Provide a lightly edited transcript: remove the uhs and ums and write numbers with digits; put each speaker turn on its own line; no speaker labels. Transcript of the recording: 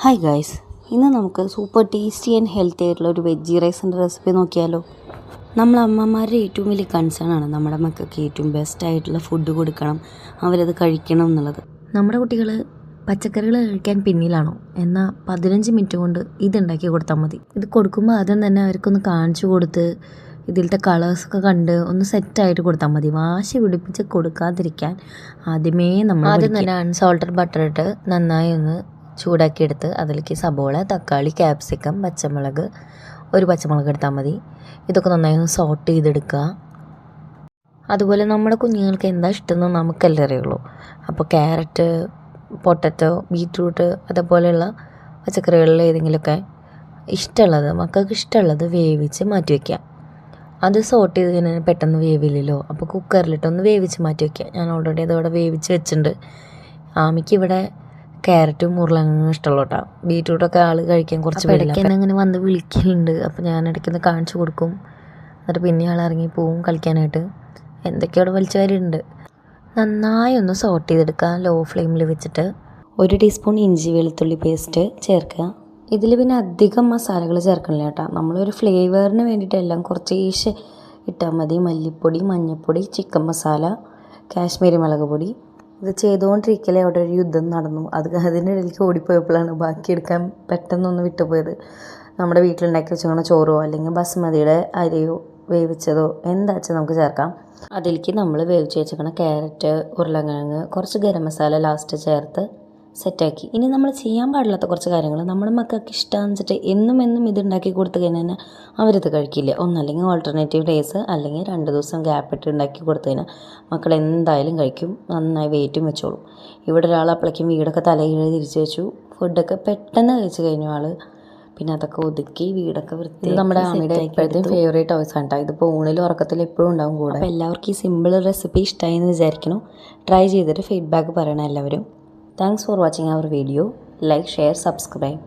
Hi guys, ഇന്ന് നമുക്ക് super tasty and healthy ആയിട്ടുള്ള ഒരു വെജ് റൈസിൻ്റെ റെസിപ്പി നോക്കിയാലോ. നമ്മൾ അമ്മമാരുടെ ഏറ്റവും വലിയ കൺസേൺ ആണ് നമ്മുടെ മക്കൾക്ക് ഏറ്റവും ബെസ്റ്റ് ആയിട്ടുള്ള ഫുഡ് കൊടുക്കണം, അവരത് കഴിക്കണം എന്നുള്ളത്. നമ്മുടെ കുട്ടികൾ പച്ചക്കറികൾ കഴിക്കാൻ പിന്നിലാണോ എന്നാൽ 15 മിനിറ്റ് കൊണ്ട് ഇതുണ്ടാക്കി കൊടുത്താൽ മതി. ഇത് കൊടുക്കുമ്പോൾ ആദ്യം തന്നെ അവർക്കൊന്ന് കാണിച്ചു കൊടുത്ത് ഇതിലത്തെ കളേഴ്സൊക്കെ കണ്ട് ഒന്ന് സെറ്റായിട്ട് കൊടുത്താൽ മതി. വാശി പിടിപ്പിച്ച് കൊടുക്കാതിരിക്കാൻ നമ്മൾ ആദ്യം തന്നെ അൺസോൾട്ടഡ് ബട്ടർ ഇട്ട് നന്നായി ഒന്ന് ചൂടാക്കിയെടുത്ത് അതിലേക്ക് സബോള, തക്കാളി, ക്യാപ്സിക്കം, പച്ചമുളക്, ഒരു പച്ചമുളക് എടുത്താൽ മതി. ഇതൊക്കെ നന്നായി ഒന്ന് സോട്ട് ചെയ്തെടുക്കുക. അതുപോലെ നമ്മുടെ കുഞ്ഞുങ്ങൾക്ക് എന്താ ഇഷ്ടമെന്ന് നമുക്കല്ലേ അറിയുള്ളൂ. അപ്പോൾ ക്യാരറ്റ്, പൊട്ടറ്റോ, ബീറ്റ്റൂട്ട് അതേപോലെയുള്ള പച്ചക്കറികളിൽ ഏതെങ്കിലുമൊക്കെ ഇഷ്ടമുള്ളത് മക്കൾക്ക് ഇഷ്ടമുള്ളത് വേവിച്ച് മാറ്റി വയ്ക്കുക. അത് സോട്ട് ചെയ്ത് കഴിഞ്ഞാൽ പെട്ടെന്ന് വേവില്ലല്ലോ, അപ്പോൾ കുക്കറിലിട്ടൊന്ന് വേവിച്ച് മാറ്റി വയ്ക്കുക. ഞാൻ ഓൾറെഡി അതവിടെ വേവിച്ച് വെച്ചിട്ടുണ്ട്. ആമിക്ക് ഇവിടെ ക്യാരറ്റും ഉരുളക്കിഴങ്ങും ഇഷ്ടമുള്ള കേട്ടോ. ബീറ്റ്റൂട്ടൊക്കെ ആൾ കഴിക്കാൻ കുറച്ച് ഇടയ്ക്ക് തന്നെ അങ്ങനെ വന്ന് വിളിക്കലുണ്ട്. അപ്പോൾ ഞാൻ ഇടയ്ക്കൊന്ന് കാണിച്ചു കൊടുക്കും. എന്നിട്ട് പിന്നെ ആൾ ഇറങ്ങി പോവും കളിക്കാനായിട്ട്. എന്തൊക്കെയോ അവിടെ വലിച്ചു വരുന്നുണ്ട്. നന്നായി ഒന്ന് സോട്ട് ചെയ്തെടുക്കുക ലോ ഫ്ലെയിമിൽ വെച്ചിട്ട്. 1 ടീസ്പൂൺ ഇഞ്ചി വെളുത്തുള്ളി പേസ്റ്റ് ചേർക്കുക. ഇതിൽ പിന്നെ അധികം മസാലകൾ ചേർക്കണില്ല കേട്ടോ. നമ്മളൊരു ഫ്ലേവറിന് വേണ്ടിയിട്ടെല്ലാം കുറച്ചേശ്ശെ ഇട്ടാൽ മതി. മല്ലിപ്പൊടി, മഞ്ഞൾപ്പൊടി, ചിക്കൻ മസാല, കാശ്മീരി മുളക് പൊടി. ഇത് ചെയ്തുകൊണ്ടിരിക്കലേ അവിടെ ഒരു യുദ്ധം നടന്നു. അതിനിടയിലേക്ക് ഓടിപ്പോയപ്പോഴാണ് ബാക്കിയെടുക്കാൻ പെട്ടെന്നൊന്ന് വിട്ടുപോയത്. നമ്മുടെ വീട്ടിലുണ്ടാക്കി വെച്ചിരിക്കുന്ന ചോറോ അല്ലെങ്കിൽ ബസുമതിയുടെ അരിയോ വേവിച്ചതോ എന്താ വെച്ചാൽ നമുക്ക് ചേർക്കാം. അതിലേക്ക് നമ്മൾ വേവിച്ച് വെച്ചിരിക്കുന്ന ക്യാരറ്റ്, ഉരുളക്കിഴങ്ങ്, കുറച്ച് ഗരം മസാല ലാസ്റ്റ് ചേർത്ത് സെറ്റാക്കി. ഇനി നമ്മൾ ചെയ്യാൻ പാടില്ലാത്ത കുറച്ച് കാര്യങ്ങൾ, നമ്മുടെ മക്കൾക്ക് ഇഷ്ടമാണെന്ന് വെച്ചിട്ട് എന്നും ഇതുണ്ടാക്കി കൊടുത്തു കഴിഞ്ഞാൽ അവരിത് കഴിക്കില്ല. ഒന്നല്ലെങ്കിൽ ഓൾട്ടർനേറ്റീവ് ഡേയ്സ് അല്ലെങ്കിൽ 2 ദിവസം ഗ്യാപ്പ് ഇട്ട് ഉണ്ടാക്കി കൊടുത്തു കഴിഞ്ഞാൽ മക്കൾ എന്തായാലും കഴിക്കും, നന്നായി വെയിറ്റും വെച്ചോളും. ഇവിടെ ഒരാൾ അപ്പോഴേക്കും വീടൊക്കെ തലകീഴ് തിരിച്ചു വെച്ചു. ഫുഡൊക്കെ പെട്ടെന്ന് കഴിച്ച് കഴിഞ്ഞു ആൾ. പിന്നെ അതൊക്കെ ഒതുക്കി വീടൊക്കെ വൃത്തി. നമ്മുടെ ആമിയുടെ ഇപ്പോഴത്തെ ഫേവറേറ്റ് ടോയ്സ് ആണ് കേട്ടോ. ഇതിപ്പോൾ ഊണിലും ഉറക്കത്തിൽ എപ്പോഴും ഉണ്ടാവും കൂടെ. അപ്പോൾ എല്ലാവർക്കും ഈ സിമ്പിൾ റെസിപ്പി ഇഷ്ടമായി എന്ന് വിചാരിക്കണം. ട്രൈ ചെയ്തിട്ട് ഫീഡ്ബാക്ക് പറയണം എല്ലാവരും. Thanks for watching our video. Like, share, subscribe.